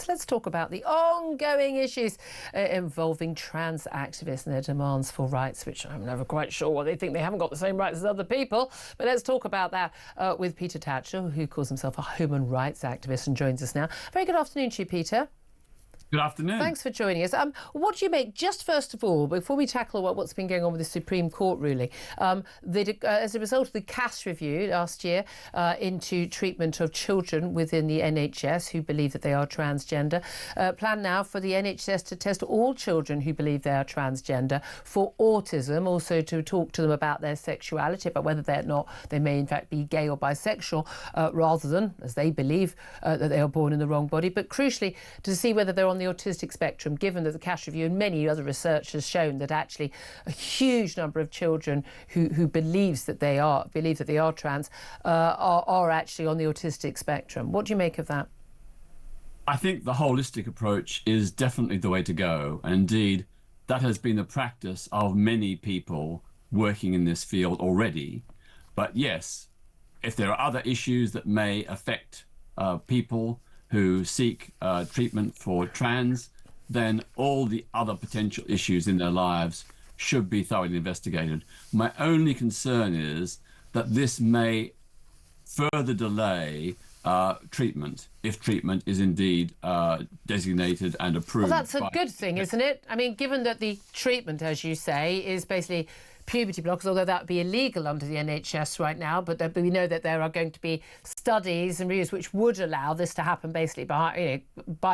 let's talk about the ongoing issues involving trans activists and their demands for rights, which I'm never quite sure what they think. They haven't got the same rights as other people. But let's talk about that with Peter Tatchell, who calls himself a human rights activist and joins us now. Very good afternoon to you, Peter. Good afternoon. Thanks for joining us. What do you make, just first of all, before we tackle what's been going on with the Supreme Court ruling, as a result of the CAS review last year into treatment of children within the NHS who believe that they are transgender, plan now for the NHS to test all children who believe they are transgender for autism, also to talk to them about their sexuality, about whether they may in fact be gay or bisexual, rather than, as they believe, that they are born in the wrong body, but crucially to see whether they're on the autistic spectrum, given that the CAS review and many other research has shown that actually a huge number of children who believe that they are trans are actually on the autistic spectrum. What do you make of that? I think the holistic approach is definitely the way to go. And indeed, that has been the practice of many people working in this field already. But yes, if there are other issues that may affect people who seek treatment for trans, then all the other potential issues in their lives should be thoroughly investigated. My only concern is that this may further delay treatment, if treatment is indeed designated and approved. Well, that's a good thing, isn't it? I mean, given that the treatment, as you say, is basically puberty blockers, although that would be illegal under the NHS right now, but we know that there are going to be studies and reviews which would allow this to happen basically by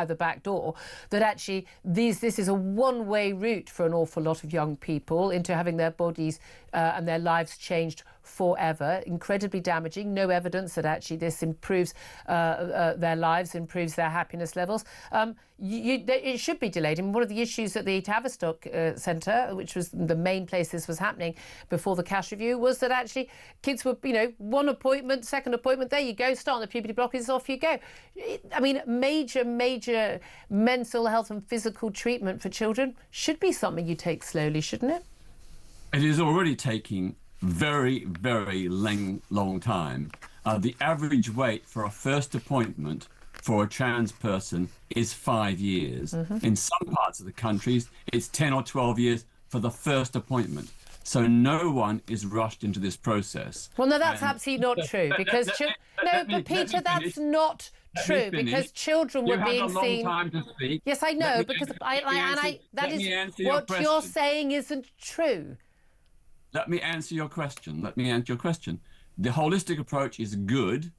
the back door, that actually this is a one-way route for an awful lot of young people into having their bodies and their lives changed forever. Incredibly damaging. No evidence that actually this improves their lives, improves their happiness levels. It should be delayed. And one of the issues at the Tavistock Centre, which was the main place this was happening before the CAS review, was that actually kids were, one appointment, second appointment, there you go, start on the puberty blockers, off you go. I mean, major mental health and physical treatment for children should be something you take slowly, shouldn't it? It is already taking very long time. The average wait for a first appointment for a trans person is 5 years. In some parts of the countries, it's 10 or 12 years for the first appointment. So no one is rushed into this process. Well, no, that's absolutely not true, because Peter, that's not true, because children were being seen. You had a long time to speak. Yes, I know, because that is what you're saying isn't true. Let me answer your question. The holistic approach is good,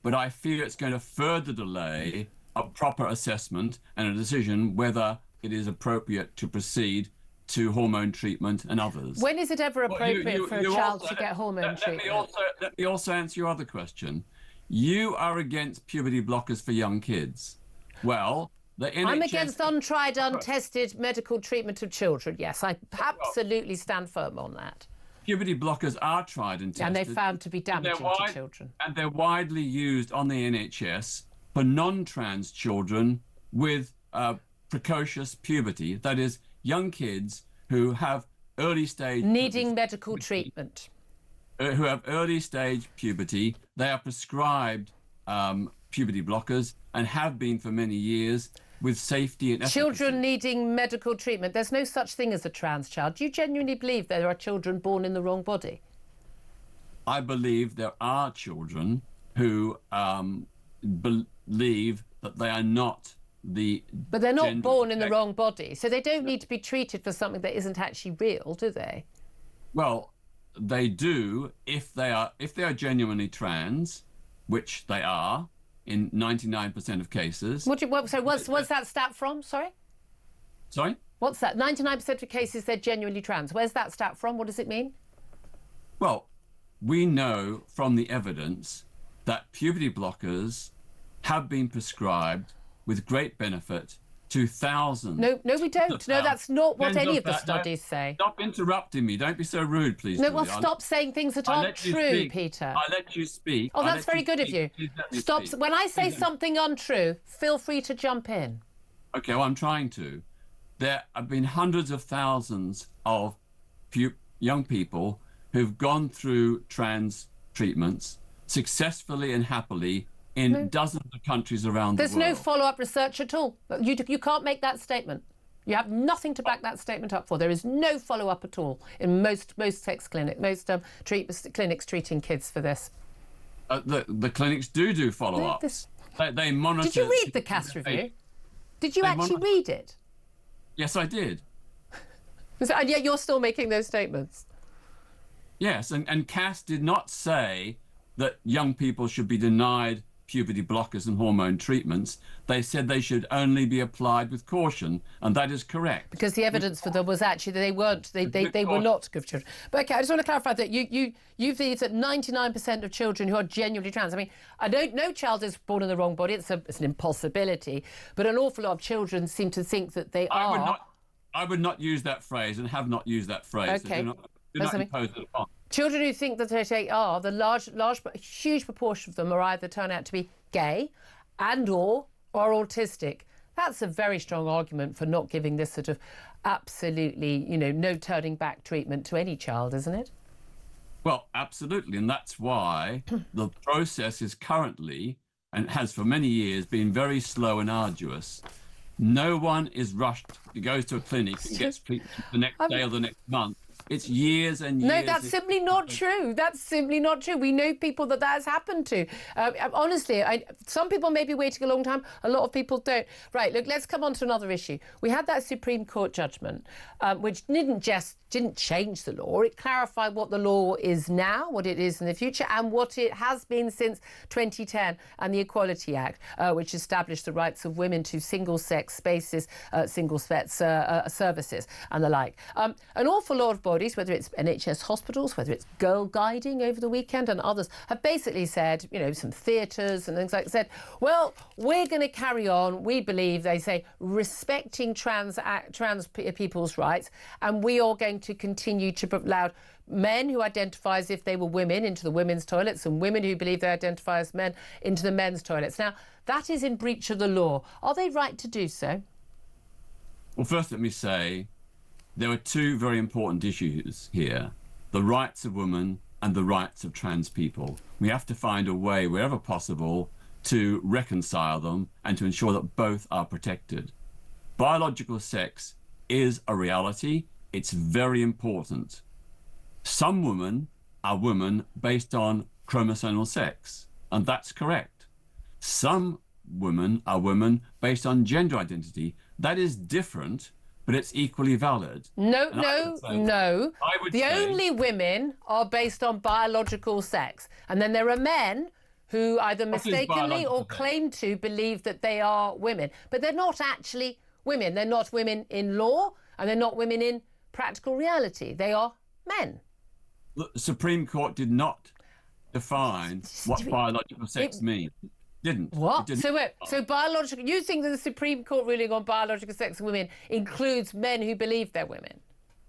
but I fear it's going to further delay a proper assessment and a decision whether it is appropriate to proceed to hormone treatment and others. When is it ever appropriate for a child to get hormone treatment? Let me also answer your other question. You are against puberty blockers for young kids. Well, the NHS... I'm against untried, untested medical treatment of children. Yes, I absolutely stand firm on that. Puberty blockers are tried and tested. And they're found to be damaging to children. And they're widely used on the NHS for non-trans children with precocious puberty. That is, young kids who have early stage... Needing medical treatment. Who have early stage puberty. They are prescribed puberty blockers and have been for many years, with safety and efficacy. Children needing medical treatment. There's no such thing as a trans child. Do you genuinely believe there are children born in the wrong body? I believe there are children who believe that they are not the... But they're not born in the wrong body, so they don't need to be treated for something that isn't actually real, do they? Well, they do if they are genuinely trans, which they are in 99% of cases. So what's that stat from? Sorry? Sorry? What's that? 99% of cases they're genuinely trans. Where's that stat from? What does it mean? Well, we know from the evidence that puberty blockers have been prescribed with great benefit to thousands. No, we don't. No, that's not what any of the studies say. Stop interrupting me. Don't be so rude, please. No, well, stop saying things that aren't true, Peter. I let you speak. Oh, that's very good of you. Stop. When I say something untrue, feel free to jump in. Okay, well, I'm trying to. There have been hundreds of thousands of young people who've gone through trans treatments successfully and happily in dozens of countries around the world. There's no follow-up research at all. You can't make that statement. You have nothing to back that statement up for. There is no follow-up at all in most sex clinics, clinics treating kids for this. The clinics do follow-ups. They monitor. Did you read the CAS review? Did you actually read it? Yes, I did. And yet you're still making those statements. Yes, and CAS did not say that young people should be denied puberty blockers and hormone treatments. They said they should only be applied with caution, and that is correct. Because the evidence for them was actually that they were not good for children. But okay, I just want to clarify that you believe that 99% of children who are genuinely trans. I mean, no child is born in the wrong body. It's an impossibility. But an awful lot of children seem to think that they are. I would not use that phrase and have not used that phrase. Okay. So do not impose it upon. Children who think that they are, huge proportion of them are either turn out to be gay or autistic. That's a very strong argument for not giving this sort of absolutely, no turning back treatment to any child, isn't it? Well, absolutely. And that's why the process is currently, and has for many years, been very slow and arduous. No one is rushed. He goes to a clinic and gets treatment the next day or the next month. It's years and years. No, that's simply not true. That's simply not true. We know people that has happened to. Honestly, some people may be waiting a long time. A lot of people don't. Right, look, let's come on to another issue. We had that Supreme Court judgment, which didn't change the law. It clarified what the law is now, what it is in the future, and what it has been since 2010 and the Equality Act, which established the rights of women to single-sex spaces, single-sex services and the like. An awful lot of bodies, whether it's NHS hospitals, whether it's Girl Guiding over the weekend and others, have basically said, some theatres and things like that, said, well, we're going to carry on, we believe, they say, respecting trans people's rights, and we are going to continue to allow men who identify as if they were women into the women's toilets and women who believe they identify as men into the men's toilets. Now, that is in breach of the law. Are they right to do so? Well, first let me say there are two very important issues here: the rights of women and the rights of trans people. We have to find a way, wherever possible, to reconcile them and to ensure that both are protected. Biological sex is a reality. It's very important. Some women are women based on chromosomal sex, and that's correct. Some women are women based on gender identity. That is different, but it's equally valid. No. The only women are based on biological sex. And then there are men who either mistakenly or claim to believe that they are women. But they're not actually women. They're not women in law, and they're not women in practical reality. They are men. The Supreme Court did not define what biological sex means. Didn't. What? So biological. You think that the Supreme Court ruling on biological sex of women includes men who believe they're women?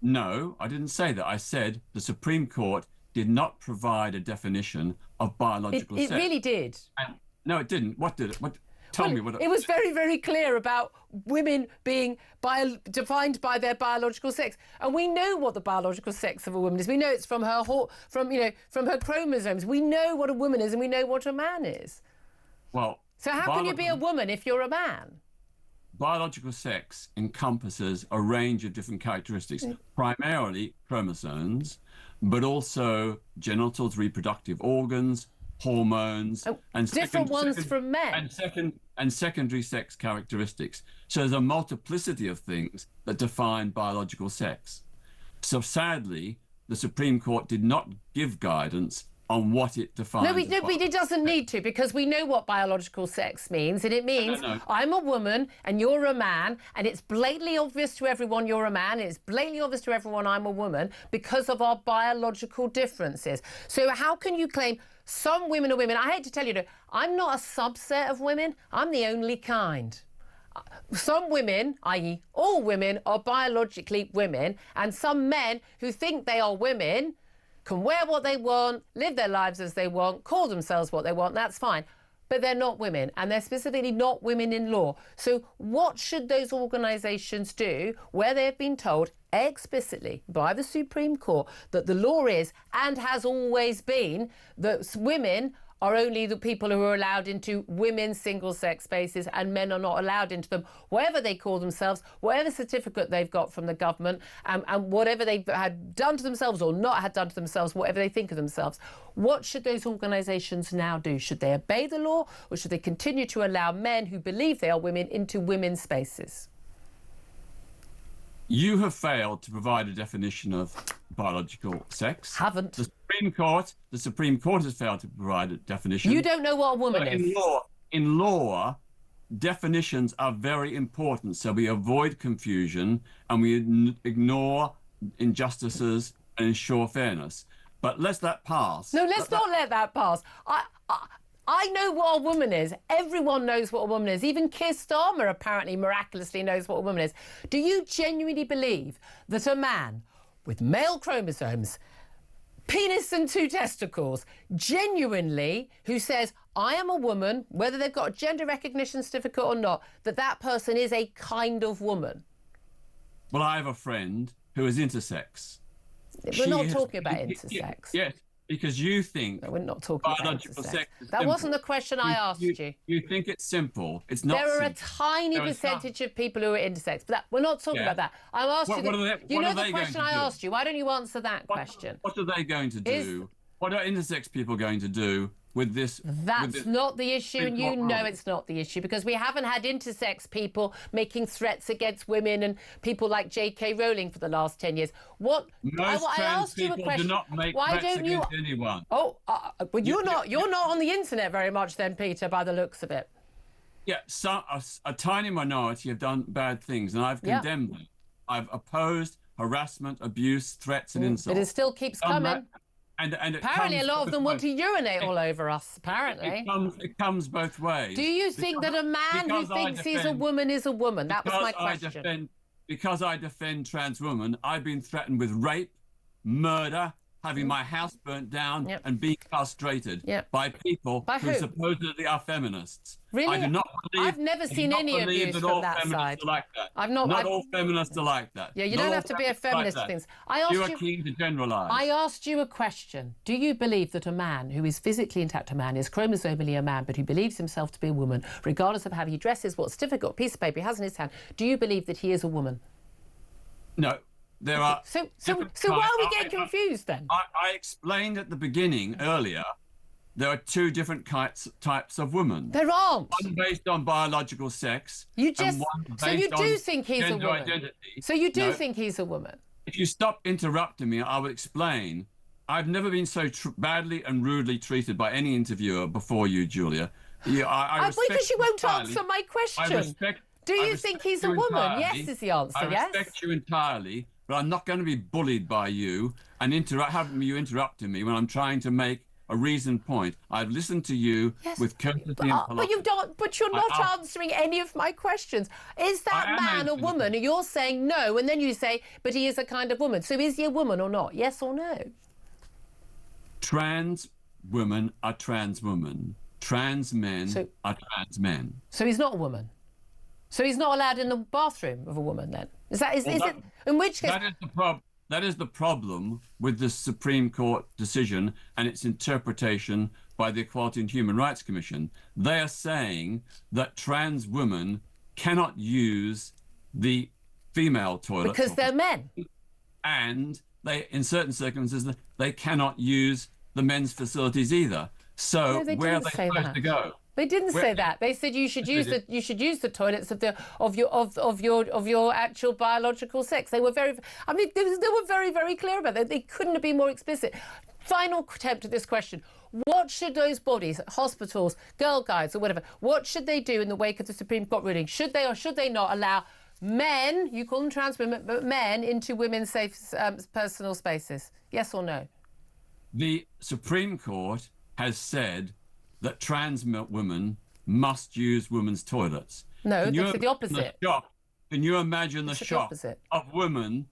No, I didn't say that. I said the Supreme Court did not provide a definition of biological sex. It really did. No, it didn't. What did it? Tell me what. It was very, very clear about women being defined by their biological sex, and we know what the biological sex of a woman is. We know it's from her chromosomes. We know what a woman is, and we know what a man is. Well, so how can you be a woman if you're a man? Biological sex encompasses a range of different characteristics, primarily chromosomes, but also genitals, reproductive organs, hormones, and different ones from men, and secondary sex characteristics. So there's a multiplicity of things that define biological sex. So sadly, the Supreme Court did not give guidance on what it defines. No, it doesn't need to, because we know what biological sex means, and it means I'm a woman and you're a man, and it's blatantly obvious to everyone you're a man, and it's blatantly obvious to everyone I'm a woman because of our biological differences. So how can you claim some women are women? I hate to tell you, I'm not a subset of women. I'm the only kind. Some women, i.e. all women, are biologically women, and some men who think they are women can wear what they want, live their lives as they want, call themselves what they want, that's fine. But they're not women, and they're specifically not women in law. So what should those organisations do where they've been told explicitly by the Supreme Court that the law is, and has always been, that women are only the people who are allowed into women's single-sex spaces, and men are not allowed into them, whatever they call themselves, whatever certificate they've got from the government, and whatever they've had done to themselves or not had done to themselves, whatever they think of themselves. What should those organisations now do? Should they obey the law, or should they continue to allow men who believe they are women into women's spaces? You have failed to provide a definition of biological sex. Haven't. The Supreme Court has failed to provide a definition. You don't know what a woman is. In law, definitions are very important, so we avoid confusion and we ignore injustices and ensure fairness. But let's that pass. No, let's not let that pass. I know what a woman is. Everyone knows what a woman is. Even Keir Starmer apparently miraculously knows what a woman is. Do you genuinely believe that a man with male chromosomes, penis and 2 testicles, genuinely, who says, I am a woman, whether they've got a gender recognition certificate or not, that person is a kind of woman? Well, I have a friend who is intersex. We're not talking about intersex. Yes, because you think... No, we're not talking about intersex. That wasn't the question I asked you. You think it's simple. It's not There are simple. a tiny percentage of people who are intersex, but we're not talking about that. I'm asking you know the question I asked you. Why don't you answer that question? What are they going to do? What are intersex people going to do with this? That's not the issue, and you know it's not the issue, because we haven't had intersex people making threats against women and people like J.K. Rowling for the last 10 years. Most trans people do not make threats against anyone. Oh, but you're not on the internet very much then, Peter, by the looks of it. Yeah, a tiny minority have done bad things, and I've condemned them. I've opposed harassment, abuse, threats, and insults. But it still keeps coming. And apparently a lot of them want to urinate all over us, apparently. It comes both ways. Do you think that a man who thinks he's a woman is a woman? That was my question. Because I defend trans women, I've been threatened with rape, murder, having my house burnt down, and being castrated by people who supposedly are feminists. Really? I do not believe. I've never seen any abuse from that side. Like that. Not all feminists are like that. Yeah, you don't have to be a feminist for things. You are keen to generalise. I asked you a question. Do you believe that a man who is physically intact a man, is chromosomally a man, but who believes himself to be a woman, regardless of how he dresses, what certificate, piece of paper he has in his hand, do you believe that he is a woman? No. There are so why are we getting confused then? I explained at the beginning earlier, there are 2 different types of women. There aren't. One based on biological sex. You just so you do think he's a woman. Identity. So you do think he's a woman. If you stop interrupting me, I will explain. I've never been so badly and rudely treated by any interviewer before you, Julia. I because you won't answer my question. Do you think he's a woman? Yes is the answer. I respect you entirely. But I'm not going to be bullied by you and having you interrupting me when I'm trying to make a reasoned point. I've listened to you with courtesy and politeness. But you're not answering any of my questions. Is that man a woman? You're saying no, and then you say, but he is a kind of woman. So is he a woman or not? Yes or no? Trans women are trans women. Trans men are trans men. So he's not a woman? So he's not allowed in the bathroom of a woman then? Is it? In which case, that is the problem with the Supreme Court decision and its interpretation by the Equality and Human Rights Commission. They are saying that trans women cannot use the female toilet because they're men, and in certain circumstances they cannot use the men's facilities either. So where are they supposed to go? They didn't say that. They said you should use the toilets of your actual biological sex. They were they were very, very clear about that. They couldn't have been more explicit. Final attempt at this question. What should those bodies, hospitals, girl guides or whatever, what should they do in the wake of the Supreme Court ruling? Should they or should they not allow men, you call them trans women, but men into women's safe personal spaces? Yes or no? The Supreme Court has said that trans women must use women's toilets. No, they said the opposite. Can you imagine the shock of women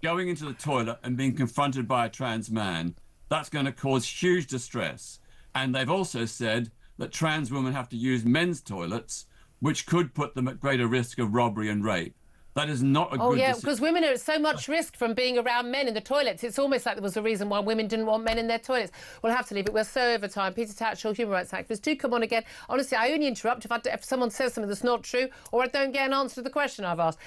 going into the toilet and being confronted by a trans man? That's going to cause huge distress. And they've also said that trans women have to use men's toilets, which could put them at greater risk of robbery and rape. That is not a Oh, good yeah, decision. because women are at so much risk from being around men in the toilets. It's almost like there was a reason why women didn't want men in their toilets. We'll have to leave it. We're so over time. Peter Tatchell, human rights activist, do come on again. Honestly, I only interrupt if someone says something that's not true or I don't get an answer to the question I've asked.